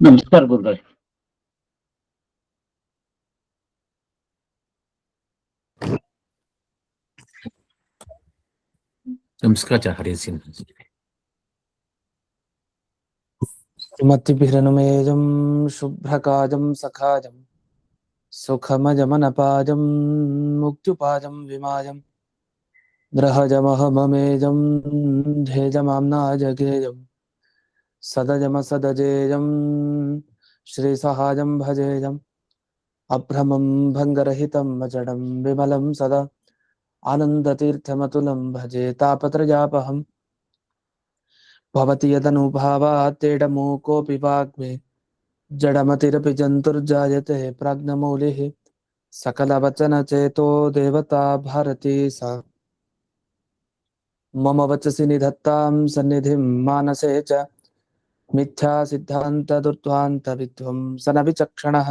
ನಮಸ್ಕಾರ ಗುರುಗಳೇ. ನಮಸ್ಕಾರ ಹರಿ ಸಿಂಗ್. ಸುಮತಿಭಿರನುಮೇಜಂ ಶುಭ್ರಕಾಜಂ ಸಖಾಜಂ ಸುಖಮಜಮನಪಾಜಂ ಮುಕ್ತ್ಯುಪಾಜಂ ವಿಮಾಜಂ ಗ್ರಹಜಮಹಮಮೇಜಂ ಧೇಜಮಾಮ್ನಾಜಗೇಯಂ ಸದಜಮಸದಜೇಯಂ ಶ್ರೀಸಹಾಜಂ ಭಜೇಯಂ ಅಭ್ರಮಂ ಭಂಗರಹಿತಂ ಅಜಡಂ ವಿಮಲಂ ಸದಾ ಆನಂದತೀರ್ಥಮತುಲಂ ಭಜೆ ತಾಪತ್ರಯಾಪಹಂ ಭವತಿ ಯದನುಭಾವಾತ್ತೇಡಮೂಕೋऽಪಿ ವಾಗ್ಮಿ ಜಡಮತಿರಪಿ ಜಂತುರ್ಜಾಯತೆ ಪ್ರಾಜ್ಞಮೌಲಿಃ सकलवचनचेतो देवता भारती सा मम वचसि निधत्तां सन्निधिं मानसे च मिथ्यासिद्धान्तदुर्ध्वान्तविध्वंसनविचक्षणः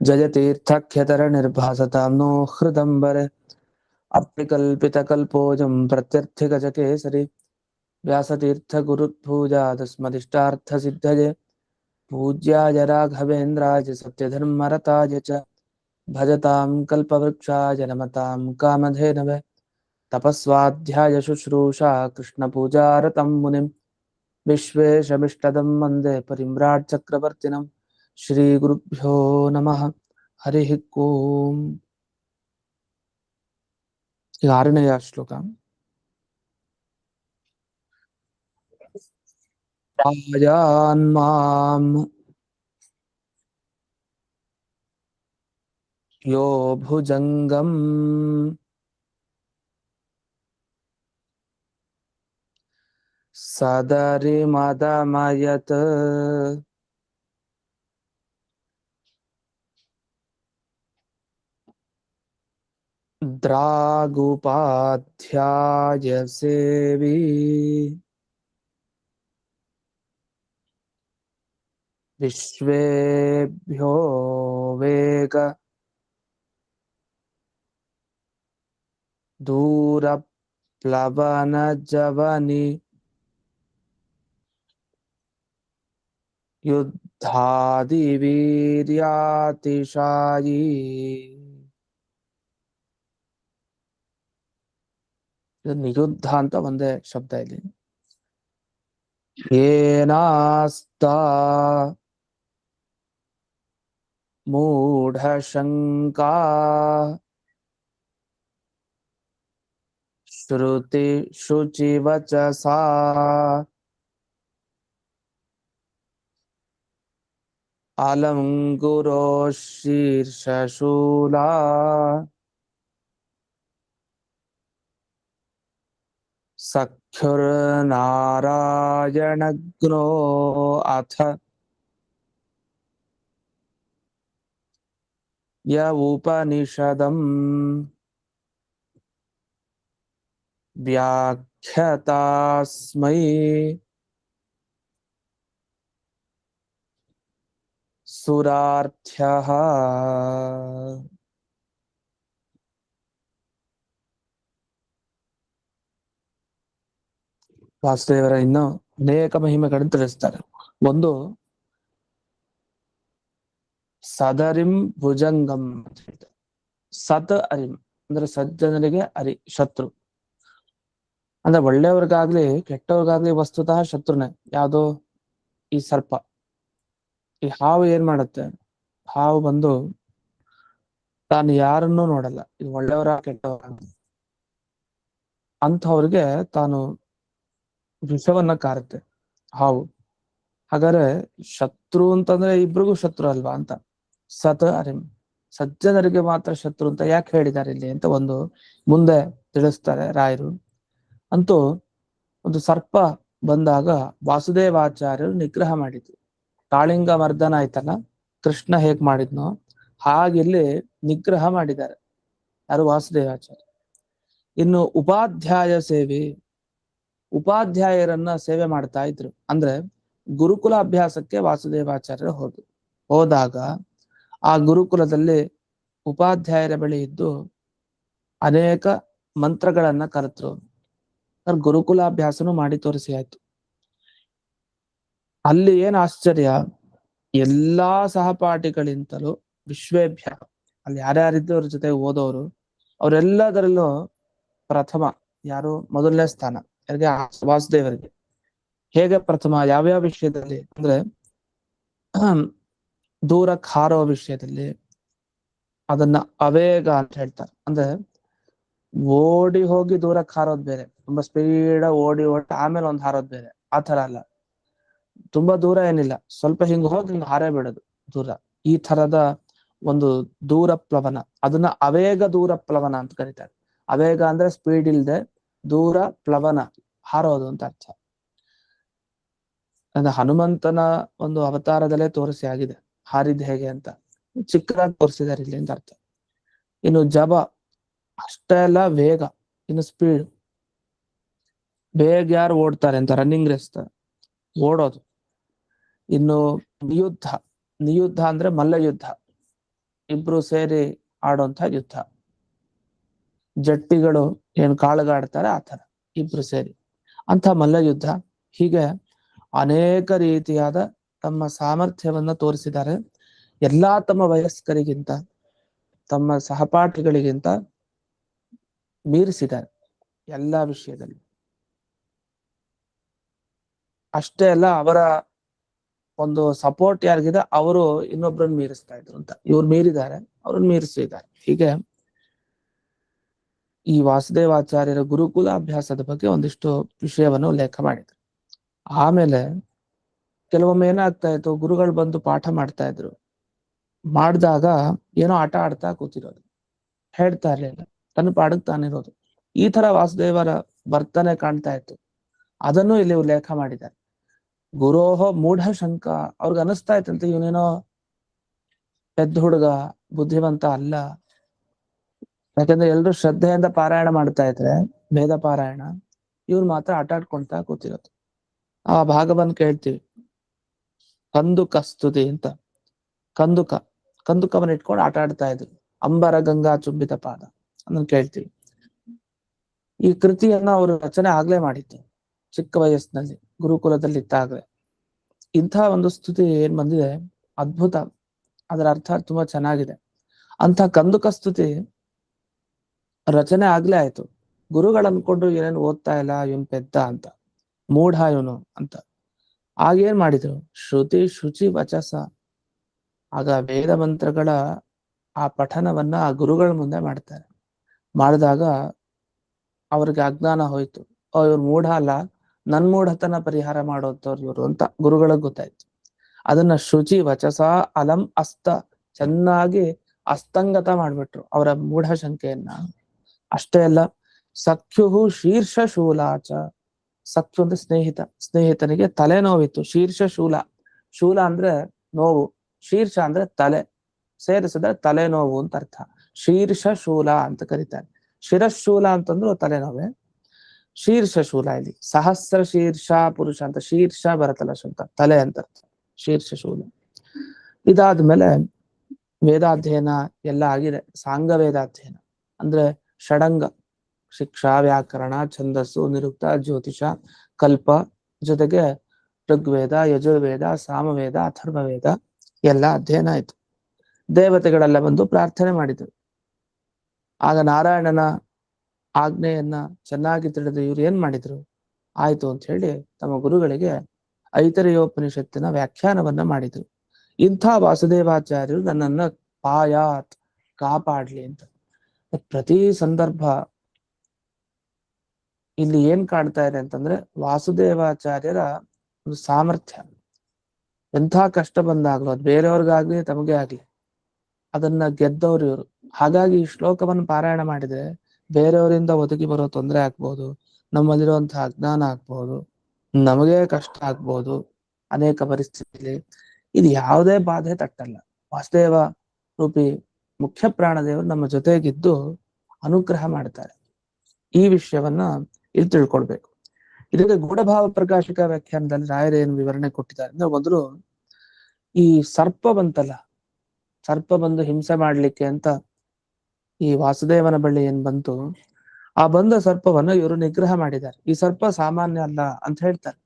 जयतीर्थक्षतरनिर्भासतां नो हृदम्बरे अप्यकल्पितकल्पोऽयं प्रत्यर्थिगजकेसरी व्यासतीर्थगुरुपूजादस्मदिष्टार्थसिद्धये पूज्याय राघवेन्द्राय सत्यधर्मरताय च भजतां कल्पवृक्षाय नमतां कामधेनवे तपस्वाध्याय शुश्रूषा कृष्णपूजारतं मुनिं विश्वेशमिष्टदं वन्दे परिम्राट् चक्रवर्तिनं श्रीगुरुभ्यो नमः हरिः ओम्. ಈಗ 6ನೇಯ ಶ್ಲೋಕ. ಮಾಂ ಯೋ ಭುಜಂಗಂ ಸದರಿಮದಮಯತ್ ದ್ರಾಗುಪಾಧ್ಯಾಯ ಸೇವಿ ವಿಶ್ವೇಭ್ಯೋ ವೇಗ ದೂರ ಪ್ಲವನ ಜವನಿ ಯುದ್ಧಾದಿ ವೀರ್ಯಾತಿಶಾಯಿ. ನಿರುದ್ಧ ಅಂತ ಒಂದೇ ಶಬ್ದ ಇಲ್ಲಿ. ಏನಾಸ್ತಾ ಮೂಢಶಂಕಾ ಶ್ರುತಿ ಶುಚಿವಚಸಾ ಅಲಂಗುರೋ ಶೀರ್ಷಶೂಲಾ ಸಖ್ಯುರ್ನಾರಾಯಣಗ್ನೋ ಅಥ ಯ ಉಪನಿಷದಂ ವ್ಯಾಖ್ಯಾತಾಸ್ಮೈ ಸುರಾರ್ಥ್ಯಃ. ವಾಸುದೇವರ ಇನ್ನು ಅನೇಕ ಮಹಿಮೆಗಳನ್ನು ತಿಳಿಸ್ತಾರೆ. ಒಂದು, ಸದರಿಂ ಭುಜಂಗಂ. ಸತ್ ಅರಿಂ ಅಂದ್ರೆ ಸಜ್ಜನರಿಗೆ ಅರಿ ಶತ್ರು ಅಂದ್ರೆ ಒಳ್ಳೆಯವ್ರಿಗಾಗ್ಲಿ ಕೆಟ್ಟವ್ರಿಗಾಗ್ಲಿ ವಸ್ತುತಃ ಶತ್ರುನೇ. ಯಾವುದು? ಈ ಸರ್ಪ. ಈ ಹಾವು ಏನ್ ಮಾಡುತ್ತೆ? ಹಾವು ಬಂದು ತಾನು ಯಾರನ್ನೂ ನೋಡಲ್ಲ, ಇದು ಒಳ್ಳೆಯವರ ಕೆಟ್ಟವರ ಅಂಥವ್ರಿಗೆ ತಾನು ವಿಷವನ್ನ ಕಾರುತ್ತೆ ಹಾವು. ಹಾಗಾದ್ರೆ ಶತ್ರು ಅಂತಂದ್ರೆ ಇಬ್ರಿಗೂ ಶತ್ರು ಅಲ್ವಾ ಅಂತ. ಸತ್ ಅರಿಂ, ಸಜ್ಜನರಿಗೆ ಮಾತ್ರ ಶತ್ರು ಅಂತ ಯಾಕೆ ಹೇಳಿದ್ದಾರೆ ಇಲ್ಲಿ ಅಂತ ಒಂದು ಮುಂದೆ ತಿಳಿಸ್ತಾರೆ ರಾಯರು. ಅಂತೂ ಒಂದು ಸರ್ಪ ಬಂದಾಗ ವಾಸುದೇವಾಚಾರ್ಯರು ನಿಗ್ರಹ ಮಾಡಿದ್ರು. ಕಾಳಿಂಗ ಮರ್ದನ ಆಯ್ತಲ್ಲ, ಕೃಷ್ಣ ಹೇಗ್ ಮಾಡಿದ್ನೋ ಹಾಗಿಲ್ಲಿ ನಿಗ್ರಹ ಮಾಡಿದ್ದಾರೆ ಯಾರು? ವಾಸುದೇವಾಚಾರ್ಯ. ಇನ್ನು ಉಪಾಧ್ಯಾಯ ಸೇವೆ, ಉಪಾಧ್ಯಾಯರನ್ನ ಸೇವೆ ಮಾಡ್ತಾ ಇದ್ರು. ಅಂದ್ರೆ ಗುರುಕುಲ ಅಭ್ಯಾಸಕ್ಕೆ ವಾಸುದೇವಾಚಾರ್ಯರು ಹೋದಾಗ ಆ ಗುರುಕುಲದಲ್ಲಿ ಉಪಾಧ್ಯಾಯರ ಬಳಿ ಇದ್ದು ಅನೇಕ ಮಂತ್ರಗಳನ್ನ ಕಲಿತರು. ಗುರುಕುಲಾಭ್ಯಾಸನೂ ಮಾಡಿ ತೋರಿಸಿ ಆಯ್ತು. ಅಲ್ಲಿ ಏನ್ ಆಶ್ಚರ್ಯ, ಎಲ್ಲಾ ಸಹಪಾಠಿಗಳಿಂತಲೂ ವಿಶ್ವೇಭ್ಯ, ಅಲ್ಲಿ ಯಾರ್ಯಾರಿದ್ದು ಅವ್ರ ಜೊತೆ ಓದೋರು ಅವರೆಲ್ಲದರಲ್ಲೂ ಪ್ರಥಮ ಯಾರು, ಮೊದಲನೇ ಸ್ಥಾನ ಯಾರಿಗೆ, ವಾಸುದೇವರಿಗೆ. ಹೇಗೆ ಪ್ರಥಮ, ಯಾವ್ಯಾವ ವಿಷಯದಲ್ಲಿ ಅಂದ್ರೆ ದೂರಕ್ಕೆ ಹಾರೋ ವಿಷಯದಲ್ಲಿ ಅದನ್ನ ಅವೇಗ ಅಂತ ಹೇಳ್ತಾರೆ. ಅಂದ್ರೆ ಓಡಿ ಹೋಗಿ ದೂರಕ್ಕೆ ಹಾರೋದ್ ಬೇರೆ, ತುಂಬಾ ಸ್ಪೀಡ್ ಓಡಿ ಆಮೇಲೆ ಒಂದ್ ಹಾರೋದ್ ಬೇರೆ, ಆ ತರ ಅಲ್ಲ. ತುಂಬಾ ದೂರ ಏನಿಲ್ಲ, ಸ್ವಲ್ಪ ಹಿಂಗ್ ಹೋಗಿ ಹಿಂಗ್ ಹಾರೇ ಬಿಡೋದು ದೂರ. ಈ ತರದ ಒಂದು ದೂರ ಪ್ಲವನ, ಅದನ್ನ ಅವೇಗ ದೂರ ಪ್ಲವನ ಅಂತ ಕರೀತಾರೆ. ಅವೇಗ ಅಂದ್ರೆ ಸ್ಪೀಡ್ ಇಲ್ದೆ, ದೂರ ಪ್ಲವನ ಹಾರೋದು ಅಂತ ಅರ್ಥ. ಅಂದ್ರೆ ಹನುಮಂತನ ಒಂದು ಅವತಾರದಲ್ಲೇ ತೋರಿಸಿ ಆಗಿದೆ ಹಾರಿದ್ ಹೇಗೆ ಅಂತ, ಚಿಕ್ಕದಾಗಿ ತೋರಿಸಿದ್ದಾರೆ ಇಲ್ಲಿ ಅಂತ ಅರ್ಥ. ಇನ್ನು ಜಬ ಅಷ್ಟೆಲ್ಲ ವೇಗ, ಇನ್ನು ಸ್ಪೀಡ್, ಬೇಗ ಯಾರು ಓಡ್ತಾರೆ ಅಂತ ರನ್ನಿಂಗ್ ರೇಸ್ ಓಡೋದು. ಇನ್ನು ನಿಯುದ್ಧ, ನಿಯುದ್ಧ ಅಂದ್ರೆ ಮಲ್ಲ ಯುದ್ಧ, ಇಬ್ರು ಸೇರಿ ಆಡುವಂತ ಯುದ್ಧ. ಜಟ್ಟಿಗಳು ಏನ್ ಕಾಳುಗಾಡ್ತಾರೆ ಆ ತರ ಇಬ್ರು ಸೇರಿ ಅಂತ ಮಲ್ಲ ಯುದ್ಧ. ಹೀಗೆ ಅನೇಕ ರೀತಿಯಾದ ತಮ್ಮ ಸಾಮರ್ಥ್ಯವನ್ನ ತೋರಿಸಿದ್ದಾರೆ. ಎಲ್ಲಾ ತಮ್ಮ ವಯಸ್ಕರಿಗಿಂತ, ತಮ್ಮ ಸಹಪಾಠಿಗಳಿಗಿಂತ ಮೀರಿಸಿದ್ದಾರೆ ಎಲ್ಲಾ ವಿಷಯದಲ್ಲಿ. ಅಷ್ಟೇ ಅಲ್ಲ, ಅವರ ಒಂದು ಸಪೋರ್ಟ್ ಯಾರಿಗಿದೆ ಅವರು ಇನ್ನೊಬ್ರನ್ನ ಮೀರಿಸ್ತಾ ಇದ್ರು ಅಂತ. ಇವ್ರು ಮೀರಿದ್ದಾರೆ, ಅವ್ರನ್ನ ಮೀರಿಸಿದ್ದಾರೆ. ಹೀಗೆ ಈ ವಾಸುದೇವಾಚಾರ್ಯರ ಗುರುಕುಲ ಅಭ್ಯಾಸದ ಬಗ್ಗೆ ಒಂದಿಷ್ಟು ವಿಷಯವನ್ನು ಉಲ್ಲೇಖ ಮಾಡಿದ್ರು. ಆಮೇಲೆ ಕೆಲವೊಮ್ಮೆ ಏನಾಗ್ತಾ ಇತ್ತು, ಗುರುಗಳು ಬಂದು ಪಾಠ ಮಾಡ್ತಾ ಇದ್ರು, ಮಾಡಿದಾಗ ಏನೋ ಆಟ ಆಡ್ತಾ ಕೂತಿರೋದು, ಹೇಳ್ತಾ ಇರ್ಲಿಲ್ಲ, ತನ್ನ ಪಾಡಕ್ ತಾನಿರೋದು. ಈ ತರ ವಾಸುದೇವರ ವರ್ತನೆ ಕಾಣ್ತಾ ಇತ್ತು. ಅದನ್ನು ಇಲ್ಲಿ ಉಲ್ಲೇಖ ಮಾಡಿದ್ದಾರೆ. ಗುರೋಹೋ ಮೂಢ ಶಂಕ, ಅವ್ರಿಗೆ ಅನಿಸ್ತಾ ಇತ್ತಂತೆ ಇವನೇನೋ ಪೆದ್ದ ಹುಡುಗ, ಬುದ್ಧಿವಂತ ಅಲ್ಲ. ಯಾಕಂದ್ರೆ ಎಲ್ರು ಶ್ರದ್ಧೆಯಿಂದ ಪಾರಾಯಣ ಮಾಡ್ತಾ ಇದ್ರೆ ವೇದ ಪಾರಾಯಣ, ಇವ್ರು ಮಾತ್ರ ಆಟ ಆಡ್ಕೊಂತ ಕೂತಿರೋದು. ಆ ಭಾಗವನ್ನು ಕೇಳ್ತೀವಿ, ಕಂದುಕ ಸ್ತುತಿ ಅಂತ. ಕಂದುಕವನ್ನ ಇಟ್ಕೊಂಡು ಆಟ ಆಡ್ತಾ ಇದ್ರು. ಅಂಬರ ಗಂಗಾ ಚುಂಬಿತ ಪಾದ ಅದನ್ನ ಕೇಳ್ತೀವಿ. ಈ ಕೃತಿಯನ್ನ ಅವರು ರಚನೆ ಆಗ್ಲೇ ಮಾಡಿತ್ತು ಚಿಕ್ಕ ವಯಸ್ಸಿನಲ್ಲಿ, ಗುರುಕುಲದಲ್ಲಿ ಇತ್ತಾಗ್ಲೇ. ಇಂಥ ಒಂದು ಸ್ತುತಿ ಏನ್ ಬಂದಿದೆ ಅದ್ಭುತ, ಅದರ ಅರ್ಥ ತುಂಬಾ ಚೆನ್ನಾಗಿದೆ. ಅಂತ ಕಂದುಕ ಸ್ತುತಿ ರಚನೆ ಆಗ್ಲೇ ಆಯ್ತು. ಗುರುಗಳು ಅನ್ಕೊಂಡು ಏನೇನು ಓದ್ತಾ ಇಲ್ಲ, ಇವನ್ ಪೆದ್ದ ಅಂತ, ಮೂಢ ಇವನು ಅಂತ. ಆಗೇನ್ ಮಾಡಿದ್ರು, ಶ್ರುತಿ ಶುಚಿ ವಚಸ, ಆಗ ವೇದ ಮಂತ್ರಗಳ ಆ ಪಠನವನ್ನ ಆ ಗುರುಗಳ ಮುಂದೆ ಮಾಡ್ತಾರೆ. ಮಾಡಿದಾಗ ಅವ್ರಿಗೆ ಅಜ್ಞಾನ ಹೋಯ್ತು. ಇವ್ರು ಮೂಢ ಅಲ್ಲ, ನನ್ ಮೂಢತನ ಪರಿಹಾರ ಮಾಡೋದವ್ರು ಇವರು ಅಂತ ಗುರುಗಳಿಗೆ ಗೊತ್ತಾಯ್ತು. ಅದನ್ನ ಶುಚಿ ವಚಸ ಅಲಂ ಅಸ್ತ, ಚೆನ್ನಾಗಿ ಅಸ್ತಂಗತ ಮಾಡ್ಬಿಟ್ರು ಅವರ ಮೂಢ ಶಂಕೆಯನ್ನ. ಅಷ್ಟೇ ಅಲ್ಲ, ಸಖ್ಯು ಶೀರ್ಷ ಶೂಲಾಚ, ಸಖ್ಯು ಅಂದ್ರೆ ಸ್ನೇಹಿತ, ಸ್ನೇಹಿತನಿಗೆ ತಲೆನೋವಿತ್ತು. ಶೀರ್ಷ ಶೂಲ, ಶೂಲ ಅಂದ್ರೆ ನೋವು, ಶೀರ್ಷ ಅಂದ್ರೆ ತಲೆ, ಸೇರಿಸಿದ್ರೆ ತಲೆನೋವು ಅಂತ ಅರ್ಥ. ಶೀರ್ಷ ಶೂಲ ಅಂತ ಕರೀತಾರೆ. ಶಿರಶೂಲ ಅಂತಂದ್ರು ತಲೆನೋವೆ. ಶೀರ್ಷ ಶೂಲ ಇಲ್ಲಿ ಸಹಸ್ರ ಶೀರ್ಷ ಪುರುಷ ಅಂತ, ಶೀರ್ಷ ಬರತ್ತಲ್ಲ ಶಬ್ದ, ತಲೆ ಅಂತ ಅರ್ಥ, ಶೀರ್ಷ ಶೂಲ. ಇದಾದ್ಮೇಲೆ ವೇದಾಧ್ಯಯನ ಎಲ್ಲ ಆಗಿದೆ. ಸಾಂಗ ವೇದಾಧ್ಯಯನ ಅಂದ್ರೆ ಷಡಂಗ, ಶಿಕ್ಷಾ, ವ್ಯಾಕರಣ, ಛಂದಸ್ಸು, ನಿರುಕ್ತ, ಜ್ಯೋತಿಷ, ಕಲ್ಪ, ಜೊತೆಗೆ ಋಗ್ವೇದ, ಯಜುರ್ವೇದ, ಸಾಮವೇದ, ಅಥರ್ವವೇದ ಎಲ್ಲ ಅಧ್ಯಯನ ಆಯ್ತು. ದೇವತೆಗಳೆಲ್ಲ ಬಂದು ಪ್ರಾರ್ಥನೆ ಮಾಡಿದ್ರು. ಆಗ ನಾರಾಯಣನ ಆಜ್ಞೆಯನ್ನ ಚೆನ್ನಾಗಿ ತಿಳಿದು ಇವ್ರು ಏನ್ ಮಾಡಿದ್ರು, ಆಯ್ತು ಅಂತ ಹೇಳಿ ತಮ್ಮ ಗುರುಗಳಿಗೆ ಐತರೇಯೋಪನಿಷತ್ತಿನ ವ್ಯಾಖ್ಯಾನವನ್ನ ಮಾಡಿದ್ರು. ಇಂಥ ವಾಸುದೇವಾಚಾರ್ಯರು ನನ್ನನ್ನ ಪಾಯಾತ್, ಕಾಪಾಡ್ಲಿ ಅಂತ. ಪ್ರತಿ ಸಂದರ್ಭ ಇಲ್ಲಿ ಏನ್ ಕಾಣ್ತಾ ಇದೆ ಅಂತಂದ್ರೆ ವಾಸುದೇವಾಚಾರ್ಯರ ಒಂದು ಸಾಮರ್ಥ್ಯ. ಎಂಥ ಕಷ್ಟ ಬಂದಾಗ್ಲೂ ಅದು ಬೇರೆಯವ್ರಿಗಾಗ್ಲಿ ತಮಗೆ ಆಗ್ಲಿ ಅದನ್ನ ಗೆದ್ದವ್ರು ಇವರು. ಹಾಗಾಗಿ ಈ ಶ್ಲೋಕವನ್ನು ಪಾರಾಯಣ ಮಾಡಿದ್ರೆ ಬೇರೆಯವರಿಂದ ಒದಗಿ ಬರೋ ತೊಂದರೆ ಆಗ್ಬೋದು, ನಮ್ಮಲ್ಲಿರುವಂತಹ ಅಜ್ಞಾನ ಆಗ್ಬಹುದು, ನಮಗೆ ಕಷ್ಟ ಆಗ್ಬೋದು ಅನೇಕ ಪರಿಸ್ಥಿತಿಯಲ್ಲಿ. ಇದು ಯಾವುದೇ ಬಾಧೆ ತಟ್ಟಲ್ಲ. ವಾಸುದೇವ ರೂಪಿ ಮುಖ್ಯ ಪ್ರಾಣದೇವರು ನಮ್ಮ ಜೊತೆಗಿದ್ದು ಅನುಗ್ರಹ ಮಾಡ್ತಾರೆ. ಈ ವಿಷಯವನ್ನ ಇಲ್ಲಿ ತಿಳ್ಕೊಳ್ಬೇಕು. ಇದಕ್ಕೆ ಗೂಢಭಾವ ಪ್ರಕಾಶಕ ವ್ಯಾಖ್ಯಾನದಲ್ಲಿ ರಾಯರೇನು ವಿವರಣೆ ಕೊಟ್ಟಿದ್ದಾರೆ ಅಂದ್ರೆ, ಮೊದಲು ಈ ಸರ್ಪ ಬಂತಲ್ಲ, ಸರ್ಪ ಬಂದು ಹಿಂಸೆ ಮಾಡ್ಲಿಕ್ಕೆ ಅಂತ ಈ ವಾಸುದೇವನ ಬಳಿ ಏನ್ ಬಂತು, ಆ ಬಂದ ಸರ್ಪವನ್ನ ಇವರು ನಿಗ್ರಹ ಮಾಡಿದ್ದಾರೆ. ಈ ಸರ್ಪ ಸಾಮಾನ್ಯ ಅಲ್ಲ ಅಂತ ಹೇಳ್ತಾರೆ.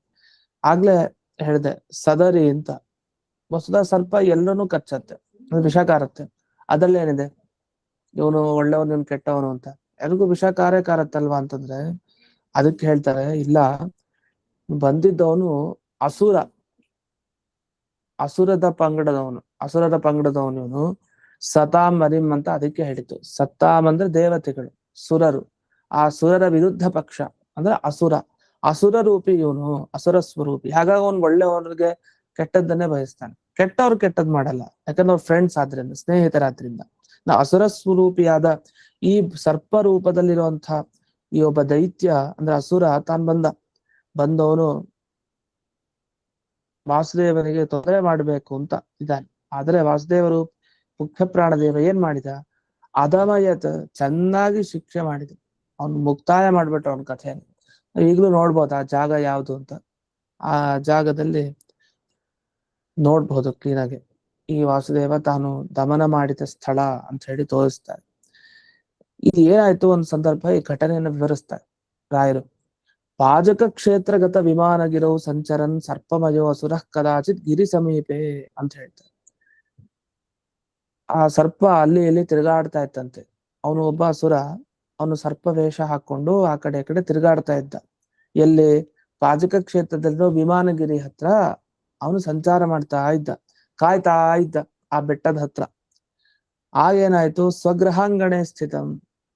ಆಗ್ಲೇ ಹೇಳಿದೆ ಸದರಿ ಅಂತ. ವಸ್ತುದ ಸ್ವಲ್ಪ ಎಲ್ಲನೂ ಕಚ್ಚತ್ತೆ, ವಿಷಕಾರತ್ತೆ. ಅದ್ರಲ್ಲಿ ಏನಿದೆ, ಇವನು ಒಳ್ಳೆಯವನು ಇವನು ಕೆಟ್ಟವನು ಅಂತ ಎಲ್ರಿಗೂ ವಿಷಕಾರೇ ಕಾರತ್ತಲ್ವಾ ಅಂತಂದ್ರೆ ಅದಕ್ಕೆ ಹೇಳ್ತಾರೆ ಇಲ್ಲ, ಬಂದಿದ್ದವನು ಅಸುರ, ಅಸುರದ ಪಂಗಡದವನು ಇವನು. ಸತಾಂ ಮರಿಂ ಅಂತ ಅದಕ್ಕೆ ಹೇಳಿತು. ಸತ್ತಾಂ ಅಂದ್ರೆ ದೇವತೆಗಳು, ಸುರರು. ಆ ಸುರರ ವಿರುದ್ಧ ಪಕ್ಷ ಅಂದ್ರೆ ಅಸುರ ರೂಪಿ ಇವನು, ಅಸುರ ಸ್ವರೂಪಿ. ಹಾಗಾಗಿ ಅವನು ಒಳ್ಳೆಯವನಿಗೆ ಕೆಟ್ಟದ್ದನ್ನೇ ಬಯಸ್ತಾನೆ. ಕೆಟ್ಟವ್ರು ಕೆಟ್ಟದ್ ಮಾಡಲ್ಲ, ಯಾಕಂದ್ರೆ ಅವ್ರ ಫ್ರೆಂಡ್ಸ್ ಆದ್ರಿಂದ, ಸ್ನೇಹಿತರಾದ್ರಿಂದ. ನಾ ಅಸುರ ಸ್ವರೂಪಿಯಾದ ಈ ಸರ್ಪ ರೂಪದಲ್ಲಿರುವಂತ ಈ ಒಬ್ಬ ದೈತ್ಯ ಅಂದ್ರೆ ಅಸುರ ಬಂದವನು ವಾಸುದೇವನಿಗೆ ತೊಂದರೆ ಮಾಡಬೇಕು ಅಂತ ಇದ್ದಾನೆ. ಆದ್ರೆ ವಾಸುದೇವರು ಮುಖ್ಯ ಪ್ರಾಣದೇವ ಏನ್ ಮಾಡಿದ, ಅಧಮಯತ್ ಚೆನ್ನಾಗಿ ಶಿಕ್ಷೆ ಮಾಡಿದ. ಅವ್ನು ಮುಕ್ತಾಯ ಮಾಡ್ಬಿಟ್ಟ ಅವನ ಕಥೆಯನ್ನು. ಈಗಲೂ ನೋಡ್ಬೋದು ಆ ಜಾಗ ಯಾವುದು ಅಂತ. ಆ ಜಾಗದಲ್ಲಿ ನೋಡ್ಬಹುದು ಕ್ಲೀನಾಗಿ, ಈ ವಾಸುದೇವ ತಾನು ದಮನ ಮಾಡಿದ ಸ್ಥಳ ಅಂತ ಹೇಳಿ ತೋರಿಸ್ತಾರೆ. ಇದು ಏನಾಯ್ತು ಒಂದು ಸಂದರ್ಭ, ಈ ಘಟನೆಯನ್ನು ವಿವರಿಸ್ತಾರೆ ರಾಯರು. ಪಾಜಕ ಕ್ಷೇತ್ರಗತ ವಿಮಾನಗಿರವು ಸಂಚರನ್ ಸರ್ಪಮಯೋ ಅಸುರ ಕದಾಚಿತ್ ಗಿರಿ ಸಮೀಪೆ ಅಂತ ಹೇಳ್ತಾರೆ. ಆ ಸರ್ಪ ಅಲ್ಲಿ ಇಲ್ಲಿ ತಿರುಗಾಡ್ತಾ ಇತ್ತಂತೆ. ಅವನು ಒಬ್ಬ ಅಸುರ, ಅವನು ಸರ್ಪ ವೇಷ ಹಾಕೊಂಡು ಆ ಕಡೆ ತಿರುಗಾಡ್ತಾ ಇದ್ದ. ಎಲ್ಲಿ, ಪಾಜಕ ಕ್ಷೇತ್ರದಲ್ಲಿರೋ ವಿಮಾನಗಿರಿ ಹತ್ರ ಅವನು ಸಂಚಾರ ಮಾಡ್ತಾ ಇದ್ದ, ಕಾಯ್ತಾ ಇದ್ದ ಆ ಬೆಟ್ಟದ ಹತ್ರ. ಆಗೇನಾಯ್ತು, ಸ್ವಗೃಹಾಂಗಣೆ ಸ್ಥಿತಂ,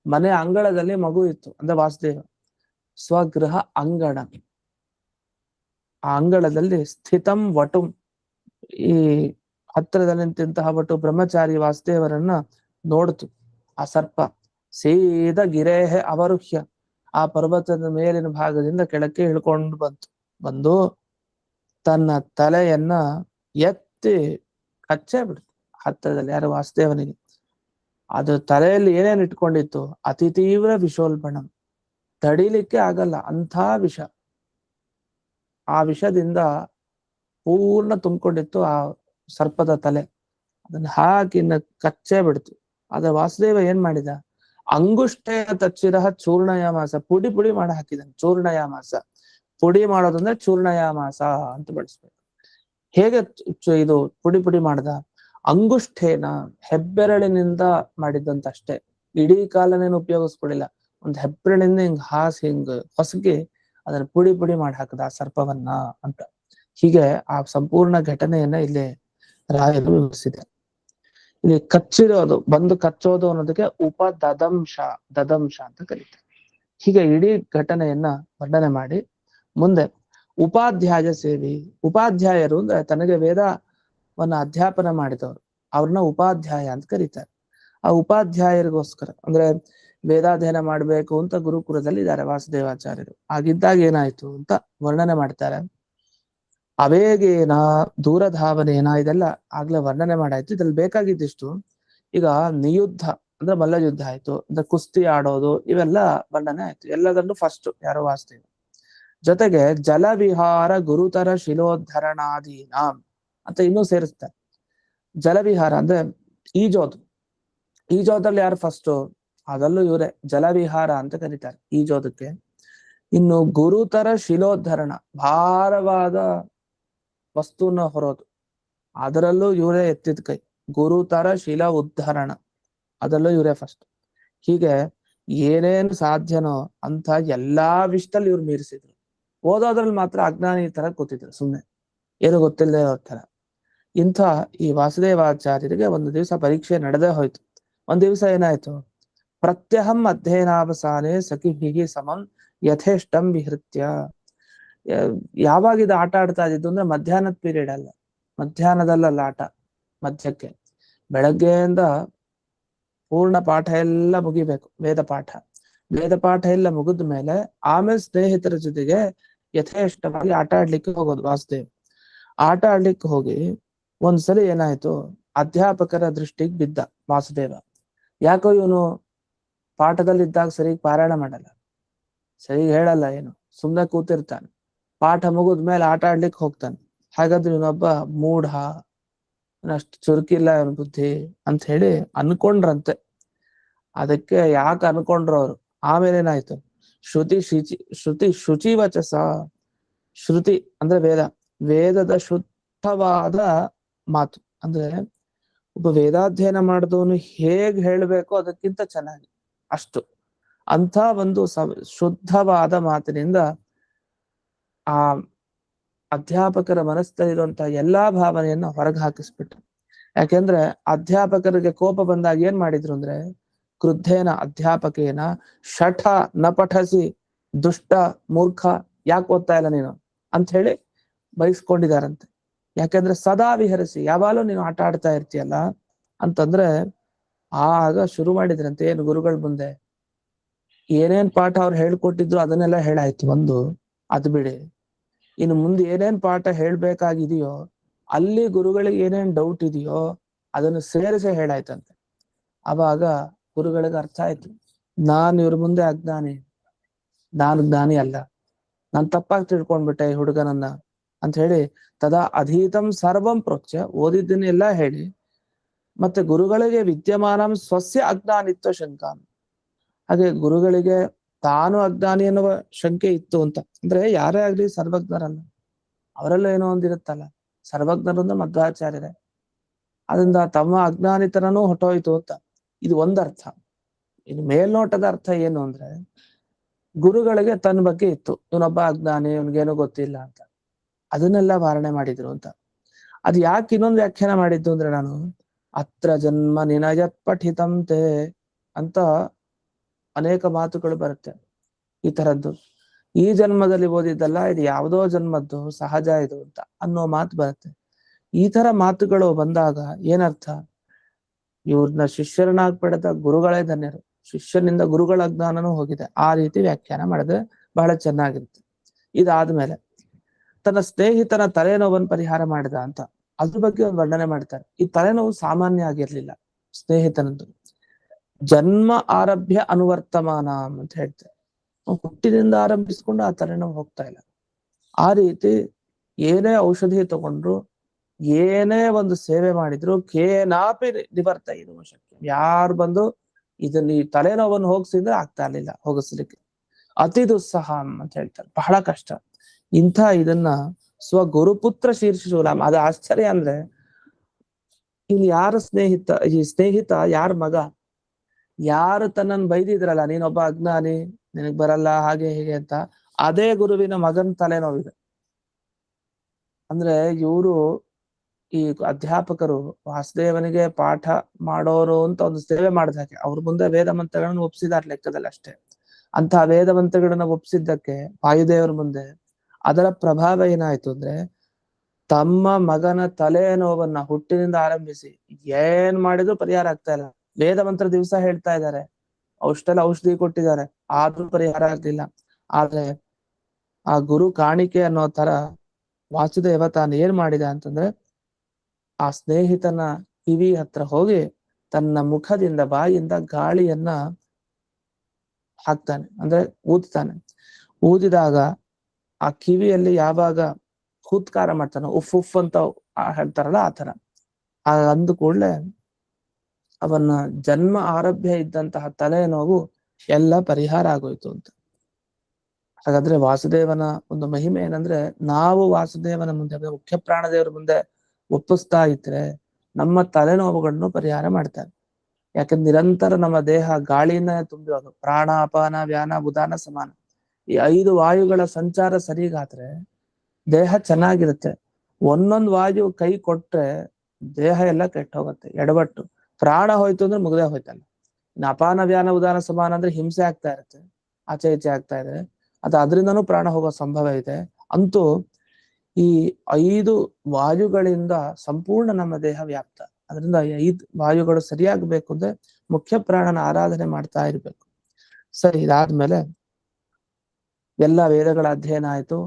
ಮನೆ ಅಂಗಳದಲ್ಲಿ ಮಗು ಇತ್ತು ಅಂದ್ರೆ ವಾಸುದೇವ. ಸ್ವಗೃಹ ಅಂಗಣ, ಆ ಅಂಗಳದಲ್ಲಿ ಸ್ಥಿತಂ ವಟುಂ, ಈ ಹತ್ತಿರದಲ್ಲಿ ನಿಂತಹ ವಟು ಬ್ರಹ್ಮಚಾರಿ ವಾಸುದೇವರನ್ನ ನೋಡ್ತು ಆ ಸರ್ಪ. ಸೀದಾ ಗಿರೇಹೆ ಅವರುಹ್ಯ, ಆ ಪರ್ವತದ ಮೇಲಿನ ಭಾಗದಿಂದ ಕೆಳಕ್ಕೆ ಇಳ್ಕೊಂಡು ಬಂದು ತನ್ನ ತಲೆಯನ್ನ ಎತ್ತಿ ಕಚ್ಚೇ ಬಿಡ್ತು ಹತ್ತಿರದಲ್ಲಿ, ಯಾರು ವಾಸುದೇವನಿಗೆ. ಅದು ತಲೆಯಲ್ಲಿ ಏನೇನು ಇಟ್ಕೊಂಡಿತ್ತು, ಅತಿ ತೀವ್ರ ವಿಷೋಲ್ಬಣಂ, ತಡಿಲಿಕ್ಕೆ ಆಗಲ್ಲ ಅಂಥ ವಿಷ. ಆ ವಿಷದಿಂದ ಪೂರ್ಣ ತುಂಬಿಕೊಂಡಿತ್ತು ಆ ಸರ್ಪದ ತಲೆ. ಅದನ್ನ ಹಾಕಿ ಕಚ್ಚೇ ಬಿಡ್ತು. ಆದ್ರೆ ವಾಸುದೇವ ಏನ್ ಮಾಡಿದ, ಅಂಗುಷ್ಟೇ ತಚ್ಚಿರಹ ಚೂರ್ಣಯಾಮಾಸ, ಪುಡಿ ಮಾಡಿ ಹಾಕಿದಾನೆ. ಚೂರ್ಣಯಾಮಾಸ, ಪುಡಿ ಮಾಡೋದಂದ್ರೆ ಚೂರ್ಣಯಾಮಾಸ ಅಂತ ಬಳಸ್ಬೇಕು. ಹೇಗೆ ಇದು ಪುಡಿ ಮಾಡ್ದ, ಅಂಗುಷ್ಠೇನ, ಹೆಬ್ಬೆರಳಿನಿಂದ ಮಾಡಿದ್ದಂತಷ್ಟೇ, ಇಡೀ ಕಾಲನೇನು ಉಪಯೋಗಿಸ್ಕೊಳ್ಳಿಲ್ಲ. ಒಂದು ಹೆಬ್ಬೆರಳಿಂದ ಹಿಂಗ್ ಹೊಸಗಿ ಅದನ್ನ ಪುಡಿ ಮಾಡಿ ಹಾಕದ ಆ ಸರ್ಪವನ್ನ ಅಂತ. ಹೀಗೆ ಆ ಸಂಪೂರ್ಣ ಘಟನೆಯನ್ನ ಇಲ್ಲಿ ರಾಯರು ವಿವರಿಸಿದೆ. ಇಲ್ಲಿ ಕಚ್ಚಿರೋದು, ಬಂದು ಕಚ್ಚೋದು ಅನ್ನೋದಕ್ಕೆ ದದಂಶ ಅಂತ ಕರೀತಾರೆ. ಹೀಗೆ ಇಡೀ ಘಟನೆಯನ್ನ ವರ್ಣನೆ ಮಾಡಿ ಮುಂದೆ ಉಪಾಧ್ಯಾಯ ಸೇವಿ, ಉಪಾಧ್ಯಾಯರು ಅಂದ್ರೆ ತನಗೆ ವೇದವನ್ನ ಅಧ್ಯಾಪನ ಮಾಡಿದವರು, ಅವ್ರನ್ನ ಉಪಾಧ್ಯಾಯ ಅಂತ ಕರೀತಾರೆ. ಆ ಉಪಾಧ್ಯಾಯರಿಗೋಸ್ಕರ ಅಂದ್ರೆ ವೇದಾಧ್ಯಯನ ಮಾಡ್ಬೇಕು ಅಂತ ಗುರುಕುಲದಲ್ಲಿ ಇದ್ದಾರೆ ವಾಸುದೇವಾಚಾರ್ಯರು. ಆಗಿದ್ದಾಗ ಏನಾಯ್ತು ಅಂತ ವರ್ಣನೆ ಮಾಡ್ತಾರೆ. ಅವೇಗೇನ ದೂರಧಾವನೇನ, ಇದೆಲ್ಲ ಆಗ್ಲೇ ವರ್ಣನೆ ಮಾಡಾಯ್ತು. ಇದ್ರಲ್ಲಿ ಬೇಕಾಗಿದ್ದಿಷ್ಟು ಈಗ ನಿಯುದ್ಧ ಅಂದ್ರೆ ಮಲ್ಲ ಯುದ್ಧ ಆಯ್ತು, ಅಂದ್ರೆ ಕುಸ್ತಿ ಆಡೋದು, ಇವೆಲ್ಲ ವರ್ಣನೆ ಆಯ್ತು. ಎಲ್ಲದನ್ನು ಫಸ್ಟ್ ಯಾರೋ ವಾಸುದೇವ. ಜೊತೆಗೆ ಜಲವಿಹಾರ ಗುರುತರ ಶಿಲೋದ್ಧರಣಾದೀನ ಅಂತ ಇನ್ನೂ ಸೇರಿಸ್ತಾರೆ. ಜಲವಿಹಾರ ಅಂದ್ರೆ ಈಜೋದ್ರಲ್ಲಿ ಯಾರು ಫಸ್ಟ್, ಅದಲ್ಲೂ ಇವರೇ ಜಲವಿಹಾರ ಅಂತ ಕರೀತಾರೆ ಈಜೋದಕ್ಕೆ. ಇನ್ನು ಗುರುತರ ಶಿಲೋದ್ಧರಣ, ಭಾರವಾದ ವಸ್ತುನ ಹೊರೋದು, ಅದರಲ್ಲೂ ಇವರೇ ಎತ್ತಿದ ಕೈ. ಗುರುತರ ಶಿಲ ಉದ್ಧರಣ, ಅದರಲ್ಲೂ ಇವರೇ ಫಸ್ಟ್. ಹೀಗೆ ಏನೇನು ಸಾಧ್ಯನೋ ಅಂತ ಎಲ್ಲಾ ವಿಷಯದಲ್ಲಿ ಇವ್ರು ಮೀರಿಸಿದ್ರು. ಓದೋದ್ರಲ್ಲಿ ಮಾತ್ರ ಅಜ್ಞಾನಿ ತರ ಕೂತಿದ್ರು, ಸುಮ್ಮನೆ ಏನು ಗೊತ್ತಿಲ್ಲದೆ ಇರೋ ತರ. ಇಂಥ ಈ ವಾಸುದೇವಾಚಾರ್ಯರಿಗೆ ಒಂದು ದಿವಸ ಪರೀಕ್ಷೆ ನಡೆದೇ ಹೋಯ್ತು. ಒಂದ್ ದಿವಸ ಏನಾಯ್ತು, ಪ್ರತ್ಯಹಂ ಅಧ್ಯಯನಾವಸಾನೆ ಸಖಿಭಿಗಿ ಸಮಂ ಯಥೇಷ್ಟಂ ವಿಹೃತ್ಯ. ಯಾವಾಗ ಇದು ಆಟ ಆಡ್ತಾ ಇದ್ದಿದ್ದು ಅಂದ್ರೆ ಮಧ್ಯಾಹ್ನದ ಪೀರಿಯಡ್ ಅಲ್ಲ, ಮಧ್ಯಾಹ್ನದಲ್ಲ ಆಟ, ಮಧ್ಯಕ್ಕೆ. ಬೆಳಗ್ಗೆಯಿಂದ ಪೂರ್ಣ ಪಾಠ ಎಲ್ಲ ಮುಗಿಬೇಕು, ವೇದ ಪಾಠ ಎಲ್ಲ ಮುಗಿದ ಮೇಲೆ ಆಮೇಲೆ ಸ್ನೇಹಿತರ ಜೊತೆಗೆ ಯಥೇಷ್ಟವಾಗಿ ಆಟ ಆಡ್ಲಿಕ್ಕೆ ಹೋಗೋದು ವಾಸುದೇವ್. ಆಟ ಆಡ್ಲಿಕ್ಕೆ ಹೋಗಿ ಒಂದ್ಸಲಿ ಏನಾಯ್ತು, ಅಧ್ಯಾಪಕರ ದೃಷ್ಟಿಗೆ ಬಿದ್ದ ವಾಸುದೇವ. ಯಾಕೋ ಇವನು ಪಾಠದಲ್ಲಿದ್ದಾಗ ಸರಿಯಾಗಿ ಪಾರಾಯಣ ಮಾಡಲ್ಲ, ಸರಿ ಹೇಳಲ್ಲ, ಏನು ಸುಮ್ಮನೆ ಕೂತಿರ್ತಾನೆ. ಪಾಠ ಮುಗಿದ ಮೇಲೆ ಆಟ ಆಡ್ಲಿಕ್ಕೆ ಹೋಗ್ತಾನೆ. ಹಾಗಾದ್ರೆ ಇವನೊಬ್ಬ ಮೂಢ, ಅಷ್ಟು ಚುರುಕಿಲ್ಲ ಇವನ ಬುದ್ಧಿ ಅಂತ ಹೇಳಿ ಅನ್ಕೊಂಡ್ರಂತೆ. ಅದಕ್ಕೆ ಯಾಕೆ ಅನ್ಕೊಂಡ್ರು ಅವರು, ಆಮೇಲೆ ಏನಾಯ್ತು, ಶ್ರುತಿ ಶುಚಿವಚಸ, ಶ್ರುತಿ ಅಂದ್ರೆ ವೇದ, ವೇದದ ಶುದ್ಧವಾದ ಮಾತು. ಅಂದ್ರೆ ಒಬ್ಬ ವೇದಾಧ್ಯಯನ ಮಾಡಿದವನು ಹೇಗ್ ಹೇಳ್ಬೇಕೋ ಅದಕ್ಕಿಂತ ಚೆನ್ನಾಗಿ, ಅಷ್ಟು ಅಂತ ಒಂದು ಶುದ್ಧವಾದ ಮಾತಿನಿಂದ ಆ ಅಧ್ಯಾಪಕರ ಮನಸ್ಸಲ್ಲಿರುವಂತಹ ಎಲ್ಲಾ ಭಾವನೆಯನ್ನ ಹೊರಗೆ ಹಾಕಿಸ್ಬಿಟ್ರು. ಯಾಕೆಂದ್ರೆ ಅಧ್ಯಾಪಕರಿಗೆ ಕೋಪ ಬಂದಾಗ ಏನ್ ಮಾಡಿದ್ರು ಅಂದ್ರೆ, ಕ್ರುದ್ಧೇನ ಅಧ್ಯಾಪಕೇನ ಶಠ ನ ಪಠಸಿ ದುಷ್ಟ ಮೂರ್ಖ, ಯಾಕೆ ಓದ್ತಾ ಇಲ್ಲ ನೀನು ಅಂತ ಹೇಳಿ ಬಯಸ್ಕೊಂಡಿದಾರಂತೆ. ಯಾಕೆಂದ್ರೆ ಸದಾ ವಿಹರಿಸಿ, ಯಾವಾಗಲೂ ನೀನು ಆಟ ಆಡ್ತಾ ಇರ್ತೀಯಲ್ಲ ಅಂತಂದ್ರೆ, ಆಗ ಶುರು ಮಾಡಿದ್ರಂತೆ ಏನು ಗುರುಗಳ ಮುಂದೆ ಏನೇನ್ ಪಾಠ ಅವ್ರು ಹೇಳ್ಕೊಟ್ಟಿದ್ರು ಅದನ್ನೆಲ್ಲ ಹೇಳಾಯ್ತು ಒಂದು, ಅದು ಬಿಡಿ, ಇನ್ನು ಮುಂದೆ ಏನೇನ್ ಪಾಠ ಹೇಳ್ಬೇಕಾಗಿದೆಯೋ ಅಲ್ಲಿ ಗುರುಗಳಿಗೆ ಏನೇನ್ ಡೌಟ್ ಇದೆಯೋ ಅದನ್ನು ಸೇರಿಸಿ ಹೇಳಾಯ್ತಂತೆ. ಅವಾಗ ಗುರುಗಳಿಗೆ ಅರ್ಥ ಆಯ್ತು, ನಾನು ಇವ್ರ ಮುಂದೆ ಅಜ್ಞಾನಿ, ನಾನು ಜ್ಞಾನಿ ಅಲ್ಲ, ನಾನ್ ತಪ್ಪಾಗಿ ತಿಳ್ಕೊಂಡ್ಬಿಟ್ಟೆ ಈ ಹುಡುಗನನ್ನ ಅಂತ ಹೇಳಿ ತದಾ ಅಧೀತಂ ಸರ್ವಂ ಪ್ರೋಚ್ಯ, ಓದಿದ್ದನ್ನೆಲ್ಲ ಹೇಳಿ, ಮತ್ತೆ ಗುರುಗಳಿಗೆ ವಿದ್ಯಮಾನಂ ಸ್ವಸ್ಯ ಅಜ್ಞಾನಿತ್ವ ಶಂಕಾಂ, ಹಾಗೆ ಗುರುಗಳಿಗೆ ತಾನು ಅಜ್ಞಾನಿ ಎನ್ನುವ ಶಂಕೆ ಇತ್ತು ಅಂತ. ಅಂದ್ರೆ ಯಾರೇ ಆಗ್ಲಿ ಸರ್ವಜ್ಞರಲ್ಲ, ಅವರೆಲ್ಲ ಏನೋ ಒಂದಿರುತ್ತಲ್ಲ, ಸರ್ವಜ್ಞರು ಅಂದ್ರೆ ಮಧ್ವಾಚಾರ್ಯರೇ, ಅದರಿಂದ ತಮ್ಮ ಅಜ್ಞಾನಿತನೂ ಹೊಟ್ಟೋಯ್ತು ಅಂತ ಇದು ಒಂದರ್ಥ. ಇನ್ನು ಮೇಲ್ನೋಟದ ಅರ್ಥ ಏನು ಅಂದ್ರೆ, ಗುರುಗಳಿಗೆ ತನ್ನ ಬಗ್ಗೆ ಇತ್ತು, ಇವನೊಬ್ಬ ಅಜ್ಞಾನಿ, ಇವನ್ಗೇನು ಗೊತ್ತಿಲ್ಲ ಅಂತ, ಅದನ್ನೆಲ್ಲ ವಾರಣೆ ಮಾಡಿದ್ರು ಅಂತ. ಅದು ಯಾಕೆ ಇನ್ನೊಂದು ವ್ಯಾಖ್ಯಾನ ಮಾಡಿದ್ದು ಅಂದ್ರೆ, ನಾನು ಅತ್ರ ಜನ್ಮ ನಿನಯತ್ ಪಠಿತಂತೆ ಅಂತ ಅನೇಕ ಮಾತುಗಳು ಬರುತ್ತೆ ಈ ತರದ್ದು. ಈ ಜನ್ಮದಲ್ಲಿ ಓದಿದ್ದಲ್ಲ, ಇದು ಯಾವುದೋ ಜನ್ಮದ್ದು ಸಹಜ ಇದು ಅಂತ ಅನ್ನೋ ಮಾತು ಬರುತ್ತೆ. ಈ ತರ ಮಾತುಗಳು ಬಂದಾಗ ಏನರ್ಥ, ಇವ್ರನ್ನ ಶಿಷ್ಯರನ್ನಾಗಿ ಪಡೆದ ಗುರುಗಳೇ ಧನ್ಯರು, ಶಿಷ್ಯನಿಂದ ಗುರುಗಳ ಅಜ್ಞಾನನೂ ಹೋಗಿದೆ, ಆ ರೀತಿ ವ್ಯಾಖ್ಯಾನ ಮಾಡಿದ್ರೆ ಬಹಳ ಚೆನ್ನಾಗಿರುತ್ತೆ. ಇದಾದ್ಮೇಲೆ ತನ್ನ ಸ್ನೇಹಿತನ ತಲೆನೋವನ್ನು ಪರಿಹಾರ ಮಾಡಿದ ಅಂತ ಅದ್ರ ಬಗ್ಗೆ ಒಂದು ವರ್ಣನೆ ಮಾಡ್ತಾರೆ. ಈ ತಲೆನೋವು ಸಾಮಾನ್ಯ ಆಗಿರ್ಲಿಲ್ಲ ಸ್ನೇಹಿತನದ್ದು, ಜನ್ಮ ಆರಭ್ಯ ಅನುವರ್ತಮಾನ ಅಂತ ಹೇಳ್ತಾರೆ. ಹುಟ್ಟಿನಿಂದ ಆರಂಭಿಸ್ಕೊಂಡು ಆ ತಲೆನೋವು ಹೋಗ್ತಾ ಇಲ್ಲ. ಆ ರೀತಿ ಏನೇ ಔಷಧಿ ತಗೊಂಡ್ರು, ಏನೇ ಒಂದು ಸೇವೆ ಮಾಡಿದ್ರು ಕೇನಾಪಿ ನಿವರ್ತ ಇರುವ ಶಕ್ಯ, ಯಾರು ಬಂದು ಇದನ್ನ ಈ ತಲೆನೋವನ್ನು ಹೋಗಿಸಿದ್ರೆ ಆಗ್ತಾ ಇರ್ಲಿಲ್ಲ ಹೋಗಿಸ್ಲಿಕ್ಕೆ. ಅತಿ ದುಸ್ಸಹ ಅಂತ ಹೇಳ್ತಾರೆ, ಬಹಳ ಕಷ್ಟ. ಇಂಥ ಇದನ್ನ ಸ್ವಗುರುಪುತ್ರ ಶೀರ್ಷಿಸೂಲಾಮ್, ಅದು ಆಶ್ಚರ್ಯ. ಅಂದ್ರೆ ಇಲ್ಲಿ ಯಾರ ಸ್ನೇಹಿತ, ಈ ಸ್ನೇಹಿತ ಯಾರ ಮಗ, ಯಾರು ತನ್ನನ್ನು ಬೈದಿದ್ರಲ್ಲ ನೀನೊಬ್ಬ ಅಜ್ಞಾನಿ, ನಿನಗ್ ಬರಲ್ಲ ಹಾಗೆ ಹೀಗೆ ಅಂತ, ಅದೇ ಗುರುವಿನ ಮಗನ್ ತಲೆನೋವಿದೆ. ಅಂದ್ರೆ ಇವರು ಈ ಅಧ್ಯಾಪಕರು ವಾಸುದೇವನಿಗೆ ಪಾಠ ಮಾಡೋರು ಅಂತ ಒಂದು ಸೇವೆ ಮಾಡಿದಾಗೆ ಅವ್ರ ಮುಂದೆ ವೇದ ಮಂತ್ರಗಳನ್ನು ಒಪ್ಸಿದಾರೆ ಲೆಕ್ಕದಲ್ಲಿ ಅಷ್ಟೇ. ಅಂತಹ ವೇದ ಮಂತ್ರಗಳನ್ನ ಒಪ್ಸಿದ್ದಕ್ಕೆ ವಾಯುದೇವರ ಮುಂದೆ ಅದರ ಪ್ರಭಾವ ಏನಾಯ್ತು ಅಂದ್ರೆ, ತಮ್ಮ ಮಗನ ತಲೆನೋವನ್ನ ಹುಟ್ಟಿನಿಂದ ಆರಂಭಿಸಿ ಏನ್ ಮಾಡಿದ್ರು ಪರಿಹಾರ ಆಗ್ತಾ ಇಲ್ಲ. ವೇದ ಮಂತ್ರ ದಿವಸ ಹೇಳ್ತಾ ಇದ್ದಾರೆ, ಅಷ್ಟೆಲ್ಲ ಔಷಧಿ ಕೊಟ್ಟಿದ್ದಾರೆ, ಆದ್ರೂ ಪರಿಹಾರ ಆಗ್ಲಿಲ್ಲ. ಆದ್ರೆ ಆ ಗುರು ಕಾಣಿಕೆ ಅನ್ನೋ ತರ ವಾಸುದೇವ ತಾನು ಏನ್ ಮಾಡಿದ ಅಂತಂದ್ರೆ, ಆ ಸ್ನೇಹಿತನ ಕಿವಿ ಹತ್ರ ಹೋಗಿ ತನ್ನ ಮುಖದಿಂದ ಬಾಯಿಂದ ಗಾಳಿಯನ್ನ ಹಾಕ್ತಾನೆ, ಅಂದ್ರೆ ಊದ್ತಾನೆ. ಊದಿದಾಗ ಆ ಕಿವಿಯಲ್ಲಿ ಯಾವಾಗ ಹೂತ್ಕಾರ ಮಾಡ್ತಾನೆ, ಉಫ್ ಉಫ್ ಅಂತ ಹೇಳ್ತಾರಲ್ಲ ಆ ತರ, ಆ ಅಂದ ಕೂಡ್ಲೆ ಅವನ ಜನ್ಮ ಆರಭ್ಯ ಇದ್ದಂತಹ ತಲೆನೋವು ಎಲ್ಲ ಪರಿಹಾರ ಆಗೋಯ್ತು ಅಂತ. ಹಾಗಾದ್ರೆ ವಾಸುದೇವನ ಒಂದು ಮಹಿಮೆ ಏನಂದ್ರೆ, ನಾವು ವಾಸುದೇವನ ಮುಂದೆ, ಮುಖ್ಯ ಪ್ರಾಣದೇವರ ಮುಂದೆ ಒಪ್ಪಿಸ್ತಾ ಇದ್ರೆ ನಮ್ಮ ತಲೆನೋವುಗಳನ್ನು ಪರಿಹಾರ ಮಾಡ್ತಾರೆ. ಯಾಕಂದ್ರೆ ನಿರಂತರ ನಮ್ಮ ದೇಹ ಗಾಳಿನ ತುಂಬಿರೋದು, ಪ್ರಾಣ ಅಪಾನ ವ್ಯಾನ ಉದಾನ ಸಮಾನ, ಈ 5 ವಾಯುಗಳ ಸಂಚಾರ ಸರಿಗಾದ್ರೆ ದೇಹ ಚೆನ್ನಾಗಿರುತ್ತೆ. ಒಂದೊಂದು ವಾಯು ಕೈ ಕೊಟ್ರೆ ದೇಹ ಎಲ್ಲ ಕೆಟ್ಟ ಹೋಗುತ್ತೆ, ಎಡವಟ್ಟು. ಪ್ರಾಣ ಹೋಯ್ತು ಅಂದ್ರೆ ಮುಗ್ದೇ ಹೋಯ್ತಲ್ಲ. ಇನ್ನು ಅಪಾನ ವ್ಯಾನ ಉದಾನ ಸಮಾನ ಅಂದ್ರೆ ಹಿಂಸೆ ಆಗ್ತಾ ಇರುತ್ತೆ, ಆಚೆ ಈಚೆ ಆಗ್ತಾ ಇದೆ, ಅದು ಅದರಿಂದನೂ ಪ್ರಾಣ ಹೋಗೋ ಸಂಭವ ಇದೆ. ಅಂತೂ ಈ 5 ವಾಯುಗಳಿಂದ ಸಂಪೂರ್ಣ ನಮ್ಮ ದೇಹ ವ್ಯಾಪ್ತ. ಅದರಿಂದ 5 ವಾಯುಗಳು ಸರಿಯಾಗಬೇಕು ಅಂದ್ರೆ ಮುಖ್ಯ ಪ್ರಾಣನ ಆರಾಧನೆ ಮಾಡ್ತಾ ಇರ್ಬೇಕು. ಸರಿ, ಇದಾದ್ಮೇಲೆ ಎಲ್ಲ ವೇದಗಳ ಅಧ್ಯಯನ ಆಯ್ತು,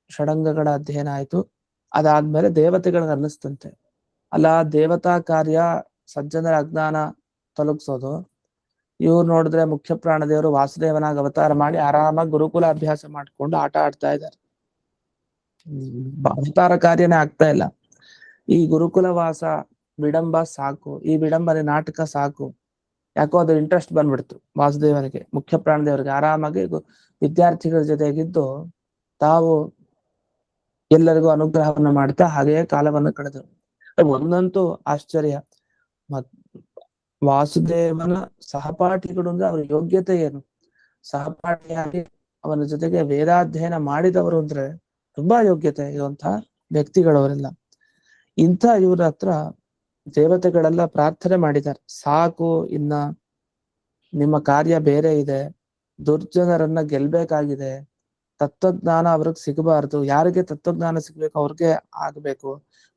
ಷಡಂಗಗಳ ಅಧ್ಯಯನ ಆಯ್ತು. ಅದಾದ್ಮೇಲೆ ದೇವತೆಗಳನ್ನ ಅನ್ನಿಸ್ತಂತೆ, ಅಲ್ಲ ದೇವತಾ ಕಾರ್ಯ ಸಜ್ಜನರ ಅಜ್ಞಾನ ತೊಲಗಿಸೋದು. ಇವ್ರು ನೋಡಿದ್ರೆ ಮುಖ್ಯ ಪ್ರಾಣದೇವರು ವಾಸುದೇವನಾಗ ಅವತಾರ ಮಾಡಿ ಆರಾಮಾಗಿ ಗುರುಕುಲ ಅಭ್ಯಾಸ ಮಾಡ್ಕೊಂಡು ಆಟ ಆಡ್ತಾ ಇದ್ದಾರೆ. ಅವತಾರ ಕಾರ್ಯನೇ ಆಗ್ತಾ ಇಲ್ಲ. ಈ ಗುರುಕುಲ ವಾಸ ವಿಡಂಬ ಸಾಕು, ಈ ವಿಡಂಬನೆ ನಾಟಕ ಸಾಕು, ಯಾಕೋ ಅದು ಇಂಟ್ರೆಸ್ಟ್ ಬಂದ್ಬಿಡ್ತು ವಾಸುದೇವನಿಗೆ, ಮುಖ್ಯ ಪ್ರಾಣದೇವರಿಗೆ. ಆರಾಮಾಗಿ ವಿದ್ಯಾರ್ಥಿಗಳ ಜೊತೆಗಿದ್ದು ತಾವು ಎಲ್ಲರಿಗೂ ಅನುಗ್ರಹವನ್ನು ಮಾಡ್ತಾ ಹಾಗೆಯೇ ಕಾಲವನ್ನು ಕಳೆದರು. ಒಂದಂತೂ ಆಶ್ಚರ್ಯ, ಮತ್ ವಾಸುದೇವನ ಸಹಪಾಠಿಗಳು ಅಂದ್ರೆ ಅವರ ಯೋಗ್ಯತೆ ಏನು, ಸಹಪಾಠಿಯಾಗಿ ಅವನ ಜೊತೆಗೆ ವೇದಾಧ್ಯಯನ ಮಾಡಿದವರು ಅಂದ್ರೆ ತುಂಬಾ ಯೋಗ್ಯತೆ ಇರುವಂತಹ ವ್ಯಕ್ತಿಗಳವರೆಲ್ಲ. ಇಂಥ ಇವರ ಹತ್ರ ದೇವತೆಗಳೆಲ್ಲ ಪ್ರಾರ್ಥನೆ ಮಾಡಿದ್ದಾರೆ, ಸಾಕು, ಇನ್ನ ನಿಮ್ಮ ಕಾರ್ಯ ಬೇರೆ ಇದೆ, ದುರ್ಜನರನ್ನ ಗೆಲ್ಬೇಕಾಗಿದೆ, ತತ್ವಜ್ಞಾನ ಅವ್ರಿಗೆ ಸಿಗಬಾರ್ದು, ಯಾರಿಗೆ ತತ್ವಜ್ಞಾನ ಸಿಗ್ಬೇಕು ಅವ್ರಿಗೆ ಆಗ್ಬೇಕು,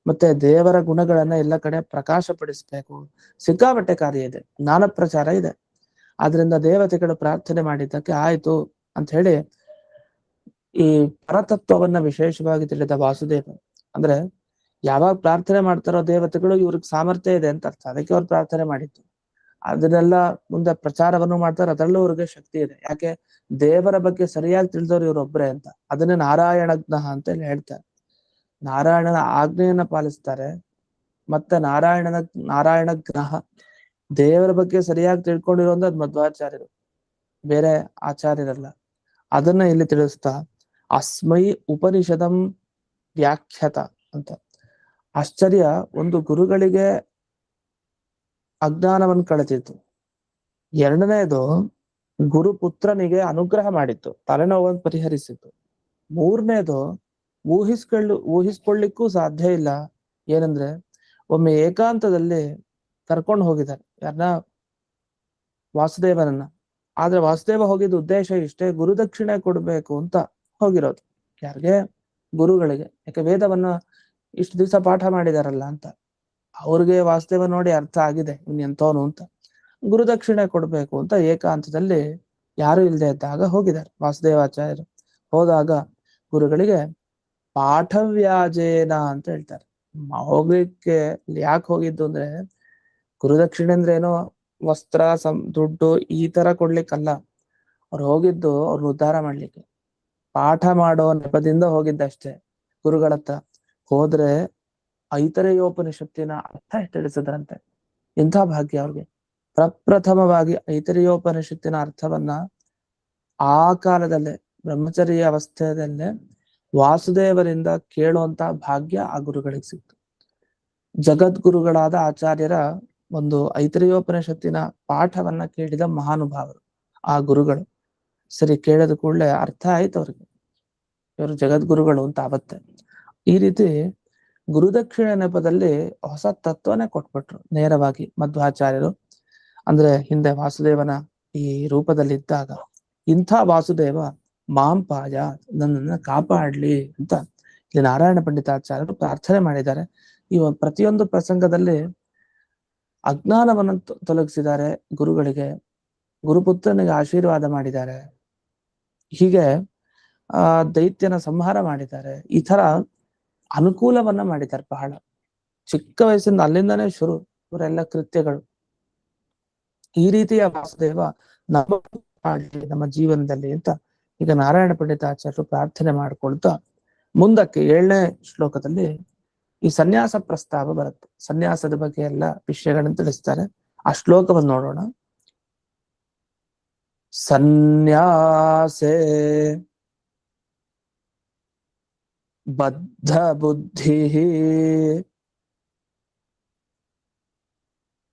ಮತ್ತೆ ದೇವರ ಗುಣಗಳನ್ನ ಎಲ್ಲ ಕಡೆ ಪ್ರಕಾಶಪಡಿಸ್ಬೇಕು, ಸಿಕ್ಕಾಪಟ್ಟೆ ಕಾರ್ಯ ಇದೆ, ಜ್ಞಾನ ಪ್ರಚಾರ ಇದೆ. ಆದ್ರಿಂದ ದೇವತೆಗಳು ಪ್ರಾರ್ಥನೆ ಮಾಡಿದ್ದಕ್ಕೆ ಆಯ್ತು ಅಂತ ಹೇಳಿ ಈ ಪರತತ್ವವನ್ನ ವಿಶೇಷವಾಗಿ ತಿಳಿದ ವಾಸುದೇವ, ಅಂದ್ರೆ ಯಾವಾಗ ಪ್ರಾರ್ಥನೆ ಮಾಡ್ತಾರೋ ದೇವತೆಗಳು ಇವ್ರಿಗೆ ಸಾಮರ್ಥ್ಯ ಇದೆ ಅಂತ ಅರ್ಥ, ಅದಕ್ಕೆ ಅವ್ರು ಪ್ರಾರ್ಥನೆ ಮಾಡಿದ್ದು. ಅದನ್ನೆಲ್ಲ ಮುಂದೆ ಪ್ರಚಾರವನ್ನು ಮಾಡ್ತಾರೆ, ಅದರಲ್ಲೂ ಅವ್ರಿಗೆ ಶಕ್ತಿ ಇದೆ. ಯಾಕೆ, ದೇವರ ಬಗ್ಗೆ ಸರಿಯಾಗಿ ತಿಳಿದವ್ರು ಇವ್ರೊಬ್ರೆ ಅಂತ. ಅದನ್ನೇ ನಾರಾಯಣಜ್ಞ ಅಂತ ಹೇಳಿ ಹೇಳ್ತಾರೆ. ನಾರಾಯಣನ ಆಜ್ಞೆಯನ್ನ ಪಾಲಿಸ್ತಾರೆ, ಮತ್ತೆ ನಾರಾಯಣ ಗ್ರಹ, ದೇವರ ಬಗ್ಗೆ ಸರಿಯಾಗಿ ತಿಳ್ಕೊಂಡಿರೋ ಅದ್ ಮಧ್ವಾಚಾರ್ಯರು, ಬೇರೆ ಆಚಾರ್ಯರಲ್ಲ. ಅದನ್ನ ಇಲ್ಲಿ ತಿಳಿಸ್ತಾ ಅಸ್ಮೈ ಉಪನಿಷದಂ ವ್ಯಾಖ್ಯಾತ ಅಂತ. ಆಶ್ಚರ್ಯ, ಒಂದು ಗುರುಗಳಿಗೆ ಅಜ್ಞಾನವನ್ನು ಕಳೆದಿತ್ತು, ಎರಡನೇದು ಗುರುಪುತ್ರನಿಗೆ ಅನುಗ್ರಹ ಮಾಡಿತ್ತು, ತಲೆನೋವನ್ನು ಪರಿಹರಿಸಿತ್ತು, ಮೂರನೇದು ಊಹಿಸ್ಕೊಳ್ಳಿಕ್ಕೂ ಸಾಧ್ಯ ಇಲ್ಲ. ಏನಂದ್ರೆ ಒಮ್ಮೆ ಏಕಾಂತದಲ್ಲಿ ಕರ್ಕೊಂಡು ಹೋಗಿದ್ದಾರೆ ಯಾರನ್ನ, ವಾಸುದೇವನನ್ನ. ಆದ್ರೆ ವಾಸುದೇವ ಹೋಗಿದ್ದ ಉದ್ದೇಶ ಇಷ್ಟೇ, ಗುರುದಕ್ಷಿಣೆ ಕೊಡ್ಬೇಕು ಅಂತ ಹೋಗಿರೋದು. ಯಾರಿಗೆ, ಗುರುಗಳಿಗೆ. ಯಾಕೆ ವೇದವನ್ನ ಇಷ್ಟು ದಿವಸ ಪಾಠ ಮಾಡಿದಾರಲ್ಲ ಅಂತ. ಅವ್ರಿಗೆ ವಾಸುದೇವ ನೋಡಿ ಅರ್ಥ ಆಗಿದೆ ಇನ್ ಎಂತವನು ಅಂತ, ಗುರುದಕ್ಷಿಣೆ ಕೊಡ್ಬೇಕು ಅಂತ ಏಕಾಂತದಲ್ಲಿ ಯಾರು ಇಲ್ಲದೆ ಇದ್ದಾಗ ಹೋಗಿದ್ದಾರೆ ವಾಸುದೇವಾಚಾರ್ಯರು. ಹೋದಾಗ ಗುರುಗಳಿಗೆ ಪಾಠವ್ಯಾಜೇನ ಅಂತ ಹೇಳ್ತಾರೆ. ಹೋಗ್ಲಿಕ್ಕೆ ಯಾಕೆ ಹೋಗಿದ್ದು ಅಂದ್ರೆ, ಗುರುದಕ್ಷಿಣೆ ಅಂದ್ರೆ ಏನೋ ವಸ್ತ್ರ, ದುಡ್ಡು ಈ ತರ ಕೊಡ್ಲಿಕ್ಕಲ್ಲ. ಅವ್ರು ಹೋಗಿದ್ದು ಅವ್ರನ್ನ ಉದ್ಧಾರ ಮಾಡ್ಲಿಕ್ಕೆ, ಪಾಠ ಮಾಡೋ ನೆಪದಿಂದ ಹೋಗಿದ್ದಷ್ಟೇ ಗುರುಗಳತ್ತ. ಹೋದ್ರೆ ಐತರೇಯೋಪನಿಷತ್ತಿನ ಅರ್ಥ ತಿಳಿಸಿದ್ರಂತೆ. ಇಂಥ ಭಾಗ್ಯ ಅವ್ರಿಗೆ. ಪ್ರಪ್ರಥಮವಾಗಿ ಐತರೇಯೋಪನಿಷತ್ತಿನ ಅರ್ಥವನ್ನ ಆ ಕಾಲದಲ್ಲೇ, ಬ್ರಹ್ಮಚರ್ಯ ಅವಸ್ಥೆಯಲ್ಲೇ ವಾಸುದೇವರಿಂದ ಕೇಳುವಂತ ಭಾಗ್ಯ ಆ ಗುರುಗಳಿಗೆ ಸಿಕ್ತು. ಜಗದ್ಗುರುಗಳಾದ ಆಚಾರ್ಯರ ಒಂದು ಐತರೇಯೋಪನಿಷತ್ತಿನ ಪಾಠವನ್ನ ಕೇಳಿದ ಮಹಾನುಭಾವರು ಆ ಗುರುಗಳು. ಸರಿ, ಕೇಳಿದ ಕೂಡಲೇ ಅರ್ಥ ಆಯ್ತು ಅವ್ರಿಗೆ, ಇವರು ಜಗದ್ಗುರುಗಳು ಅಂತ ಆವತ್ತೆ. ಈ ರೀತಿ ಗುರುದಕ್ಷಿಣೆ ನೆಪದಲ್ಲಿ ಹೊಸ ತತ್ವನೇ ಕೊಟ್ಬಿಟ್ರು ನೇರವಾಗಿ ಮಧ್ವಾಚಾರ್ಯರು. ಅಂದ್ರೆ ಹಿಂದೆ ವಾಸುದೇವನ ಈ ರೂಪದಲ್ಲಿ ಇದ್ದಾಗ, ಇಂಥ ವಾಸುದೇವ ಮಾಂಪಾಯ, ನನ್ನನ್ನ ಕಾಪಾಡ್ಲಿ ಅಂತ ಇಲ್ಲಿ ನಾರಾಯಣ ಪಂಡಿತಾಚಾರ್ಯರು ಪ್ರಾರ್ಥನೆ ಮಾಡಿದ್ದಾರೆ. ಈ ಪ್ರತಿಯೊಂದು ಪ್ರಸಂಗದಲ್ಲಿ ಅಜ್ಞಾನವನ್ನು ತೊಲಗಿಸಿದ್ದಾರೆ ಗುರುಗಳಿಗೆ, ಗುರುಪುತ್ರನಿಗೆ ಆಶೀರ್ವಾದ ಮಾಡಿದ್ದಾರೆ, ಹೀಗೆ ದೈತ್ಯನ ಸಂಹಾರ ಮಾಡಿದ್ದಾರೆ. ಈ ತರ ಅನುಕೂಲವನ್ನ ಮಾಡಿದ್ದಾರೆ. ಬಹಳ ಚಿಕ್ಕ ವಯಸ್ಸಿಂದ ಅಲ್ಲಿಂದನೇ ಶುರು ಇವರೆಲ್ಲ ಕೃತ್ಯಗಳು. ಈ ರೀತಿಯ ವಾಸುದೇವ ನಮ್ಮ ಜೀವನದಲ್ಲಿ ಅಂತ ಈಗ ನಾರಾಯಣ ಪಂಡಿತಾಚಾರ್ಯರು ಪ್ರಾರ್ಥನೆ ಮಾಡ್ಕೊಳ್ತಾ ಮುಂದಕ್ಕೆ 7ನೇ ಶ್ಲೋಕದಲ್ಲಿ ಈ ಸನ್ಯಾಸ ಪ್ರಸ್ತಾವ ಬರುತ್ತೆ. ಸನ್ಯಾಸದ ಬಗ್ಗೆ ಎಲ್ಲ ವಿಷಯಗಳನ್ನು ತಿಳಿಸ್ತಾರೆ. ಆ ಶ್ಲೋಕವನ್ನು ನೋಡೋಣ. ಸನ್ಯಾಸೆ ಬದ್ಧ ಬುದ್ಧಿ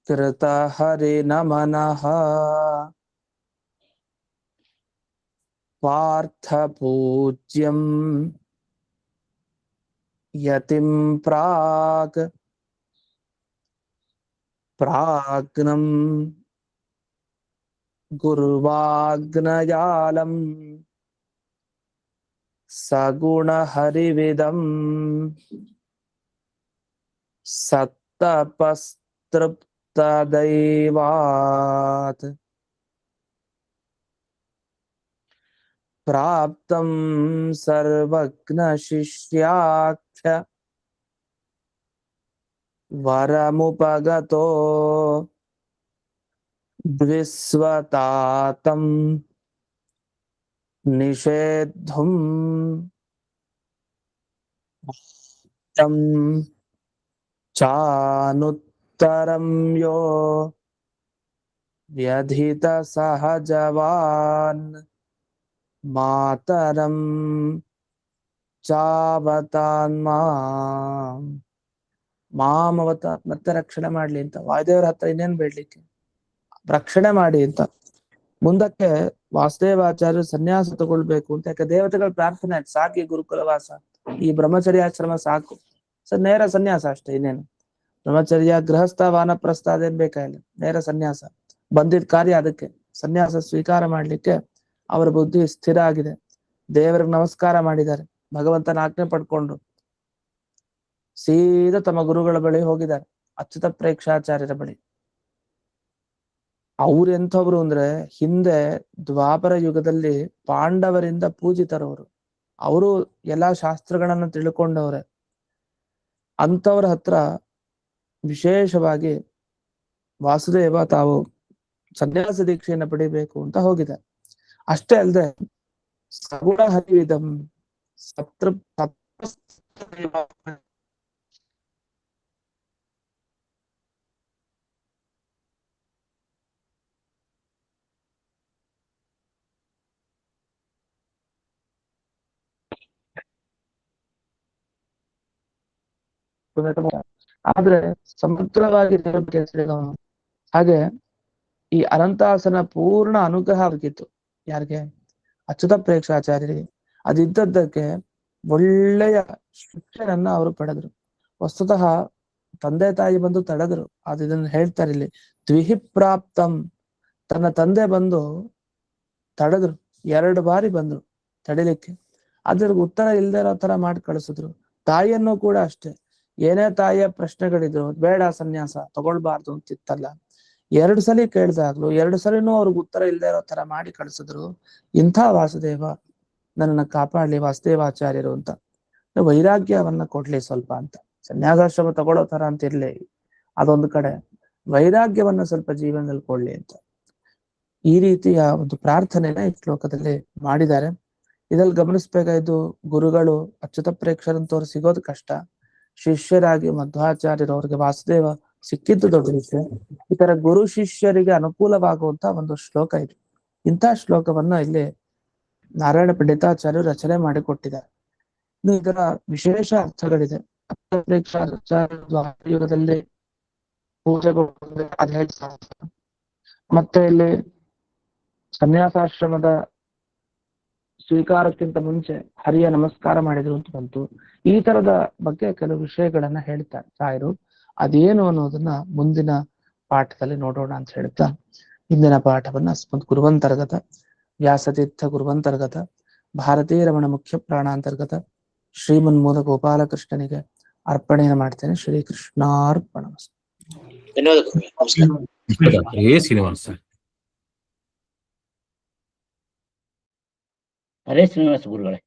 ಕೃತ ಹರಿ ನಮನಃ ಪಾರ್ಥ ಪೂಜ್ಯಂ ಯತಿಂ ಪ್ರಾಜ್ಞಂ ಗುರುವಾಗ್ನಯಾಲಂ ಸಗುಣ ಹರಿವಿದಂ ಸತ್ತಪಸ್ತೃಪ್ತದೈವಾತ್ ಪ್ರಾಪ್ತಂ ಸರ್ವಜ್ಞ ಶಿಷ್ಯಾಖ್ಯ ವರಮುಪಗತೋ ದ್ವಿಸ್ವತಾತಂ ನಿಷೇಧುಂ ತಂ ಚಾನುತ್ತರಂ ಯೋ ವ್ಯಧಿತ ಸಹಜವಾನ್ ಮಾತರಂ ಮಾಮವತ ಮತ್ತೆ ರಕ್ಷಣೆ ಮಾಡ್ಲಿ ಅಂತ ವಾಯುದೇವರ ಹತ್ರ ಇನ್ನೇನ್ ಬೇಡ್ಲಿಕ್ಕೆ, ರಕ್ಷಣೆ ಮಾಡಿ ಅಂತ. ಮುಂದಕ್ಕೆ ವಾಸುದೇವಾಚಾರ್ಯರು ಸನ್ಯಾಸ ತಗೊಳ್ಬೇಕು ಅಂತ, ಯಾಕೆ ದೇವತೆಗಳ ಪ್ರಾರ್ಥನೆ ಆಯ್ತು, ಸಾಕಿ ಗುರುಕುಲ ವಾಸ, ಈ ಬ್ರಹ್ಮಚರ್ಯಾಶ್ರಮ ಸಾಕು, ನೇರ ಸನ್ಯಾಸ ಅಷ್ಟೇ, ಇನ್ನೇನು ಬ್ರಹ್ಮಚರ್ಯ ಗೃಹಸ್ಥ ವಾನಪ್ರಸ್ಥ ಅದೇನ್ ಬೇಕಾಗಿಲ್ಲ, ನೇರ ಸನ್ಯಾಸ. ಬಂದಿದ್ದ ಕಾರ್ಯ ಅದಕ್ಕೆ, ಸನ್ಯಾಸ ಸ್ವೀಕಾರ ಮಾಡ್ಲಿಕ್ಕೆ ಅವರ ಬುದ್ಧಿ ಸ್ಥಿರ ಆಗಿದೆ. ದೇವರಿಗೆ ನಮಸ್ಕಾರ ಮಾಡಿದ್ದಾರೆ, ಭಗವಂತನ ಆಜ್ಞೆ ಪಡ್ಕೊಂಡು ಸೀದಾ ತಮ್ಮ ಗುರುಗಳ ಬಳಿ ಹೋಗಿದ್ದಾರೆ, ಅಚ್ಯುತ ಪ್ರೇಕ್ಷಾಚಾರ್ಯರ ಬಳಿ. ಅವ್ರು ಎಂಥವ್ರು ಅಂದ್ರೆ, ಹಿಂದೆ ದ್ವಾಪರ ಯುಗದಲ್ಲಿ ಪಾಂಡವರಿಂದ ಪೂಜಿತರವರು, ಅವರು ಎಲ್ಲಾ ಶಾಸ್ತ್ರಗಳನ್ನ ತಿಳ್ಕೊಂಡವ್ರೆ. ಅಂತವ್ರ ಹತ್ರ ವಿಶೇಷವಾಗಿ ವಾಸುದೇವ ತಾವು ಸನ್ಯಾಸ ದೀಕ್ಷೆಯನ್ನು ಪಡಿಬೇಕು ಅಂತ ಹೋಗಿದೆ. ಅಷ್ಟೇ ಅಲ್ಲದೆ ಸಗುಣ ಹರಿವಿದಂ ಸತ್ರ ಆದ್ರೆ ಸಮಗ್ರವಾಗಿ ಹಾಗೆ ಈ ಅನಂತಾಸನ ಪೂರ್ಣ ಅನುಗ್ರಹ ಆಗಿತ್ತು. ಯಾರಿಗೆ? ಅಚ್ಯುತ ಪ್ರೇಕ್ಷಾಚಾರ್ಯರಿಗೆ. ಅದಿದ್ದದ್ದಕ್ಕೆ ಒಳ್ಳೆಯ ಶಿಕ್ಷಣನ್ನ ಅವರು ಪಡೆದ್ರು. ವಸ್ತುತಃ ತಂದೆ ತಾಯಿ ಬಂದು ತಡೆದ್ರು, ಅದು ಇದನ್ನ ಹೇಳ್ತಾರೆ ಇಲ್ಲಿ, ದ್ವಿಹಿ ಪ್ರಾಪ್ತಂ, ತನ್ನ ತಂದೆ ಬಂದು ತಡೆದ್ರು, 2 ಬಾರಿ ಬಂದ್ರು ತಡಿಲಿಕ್ಕೆ. ಅದ್ರಿಗೆ ಉತ್ತರ ಇಲ್ದೇ ಇರೋ ತರ ಮಾಡಿ ಕಳಿಸಿದ್ರು. ತಾಯಿಯನ್ನು ಕೂಡ ಅಷ್ಟೇ, ಏನೇ ತಾಯಿಯ ಪ್ರಶ್ನೆಗಳಿದ್ರು, ಬೇಡ ಸನ್ಯಾಸ ತಗೊಳ್ಬಾರ್ದು ಅಂತಿತ್ತಲ್ಲ, 2 ಸಲ ಕೇಳ್ದಾಗ್ಲು 2 ಸಲಿನೂ ಅವ್ರಿಗೆ ಉತ್ತರ ಇಲ್ದೇ ಇರೋ ತರ ಮಾಡಿ ಕಳಿಸಿದ್ರು. ಇಂಥ ವಾಸುದೇವ ನನ್ನನ್ನ ಕಾಪಾಡ್ಲಿ ವಾಸುದೇವಾಚಾರ್ಯರು ಅಂತ, ವೈರಾಗ್ಯವನ್ನ ಕೊಡ್ಲಿ ಸ್ವಲ್ಪ ಅಂತ. ಸನ್ಯಾಸಾಶ್ರಮ ತಗೊಳ್ಳೋ ತರ ಅಂತ ಇರ್ಲಿ, ಅದೊಂದು ಕಡೆ ವೈರಾಗ್ಯವನ್ನ ಸ್ವಲ್ಪ ಜೀವನದಲ್ಲಿ ಕೊಡ್ಲಿ ಅಂತ, ಈ ರೀತಿಯ ಒಂದು ಪ್ರಾರ್ಥನೆನ ಈ ಶ್ಲೋಕದಲ್ಲಿ ಮಾಡಿದ್ದಾರೆ. ಇದ್ರಲ್ಲಿ ಗಮನಿಸ್ಬೇಕಾಯ್ತು, ಗುರುಗಳು ಅಚ್ಯುತ ಪ್ರೇಕ್ಷರಂತವ್ರು ಸಿಗೋದು ಕಷ್ಟ, ಶಿಷ್ಯರಾಗಿ ಮಧ್ವಾಚಾರ್ಯರು ಅವ್ರಿಗೆ ವಾಸುದೇವ ಸಿಕ್ಕಿದ್ದು ದೊಡ್ಡ ವಿಷಯ. ಈ ತರ ಗುರು ಶಿಷ್ಯರಿಗೆ ಅನುಕೂಲವಾಗುವಂತ ಒಂದು ಶ್ಲೋಕ ಇದು. ಇಂಥ ಶ್ಲೋಕವನ್ನ ಇಲ್ಲಿ ನಾರಾಯಣ ಪಂಡಿತಾಚಾರ್ಯರು ರಚನೆ ಮಾಡಿಕೊಟ್ಟಿದ್ದಾರೆ. ಇನ್ನು ಇದರ ವಿಶೇಷ ಅರ್ಥಗಳಿದೆ. ಯುಗದಲ್ಲಿ ಪೂಜೆಗಳು ಅದ್ ಹೇಳ್ತಾರೆ, ಮತ್ತೆ ಇಲ್ಲಿ ಸನ್ಯಾಸಾಶ್ರಮದ ಸ್ವೀಕಾರಕ್ಕಿಂತ ಮುಂಚೆ ಹರಿಯ ನಮಸ್ಕಾರ ಮಾಡಿದ್ರು ಅಂತ ಬಂತು. ಈ ತರದ ಬಗ್ಗೆ ಕೆಲವು ವಿಷಯಗಳನ್ನ ಹೇಳ್ತಾರೆ ತಾಯರು. ಅದೇನು ಅನ್ನೋದನ್ನ ಮುಂದಿನ ಪಾಠದಲ್ಲಿ ನೋಡೋಣ ಅಂತ ಹೇಳ್ತಾ, ಇಂದಿನ ಪಾಠವನ್ನ ಅಸ್ಮತ್ ಗುರುವಂತರ್ಗತ ವ್ಯಾಸತೀರ್ಥ ಗುರುವಂತರ್ಗತ ಭಾರತೀಯ ರಮಣ ಮುಖ್ಯ ಪ್ರಾಣಾಂತರ್ಗತ ಶ್ರೀಮನ್ಮೂಲ ಗೋಪಾಲಕೃಷ್ಣನಿಗೆ ಅರ್ಪಣೆಯನ್ನು ಮಾಡ್ತೇನೆ. ಶ್ರೀಕೃಷ್ಣಾರ್ಪಣ. ಶ್ರೀನಿವಾಸ. ಹರೇ ಶ್ರೀನಿವಾಸ ಗುರುಗಳೇ.